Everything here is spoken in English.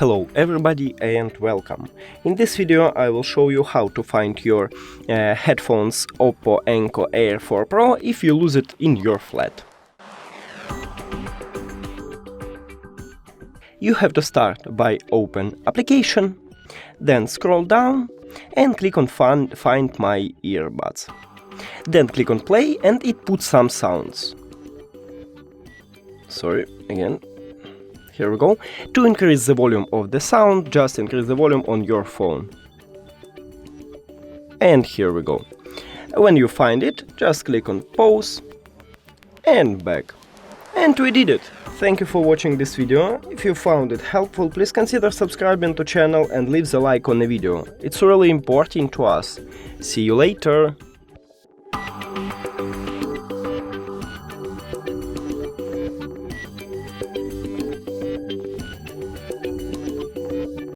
Hello everybody and welcome. In this video I will show you how to find your headphones OPPO Enco Air 4 Pro if you lose it in your flat. You have to start by open application, then scroll down and click on find my earbuds. Then click on play and it puts some sounds. Sorry, again. Here we go. To increase the volume of the sound, just increase the volume on your phone. And here we go. When you find it, just click on pause and back. And we did it! Thank you for watching this video. If you found it helpful, please consider subscribing to channel and leave the like on the video. It's really important to us. See you later!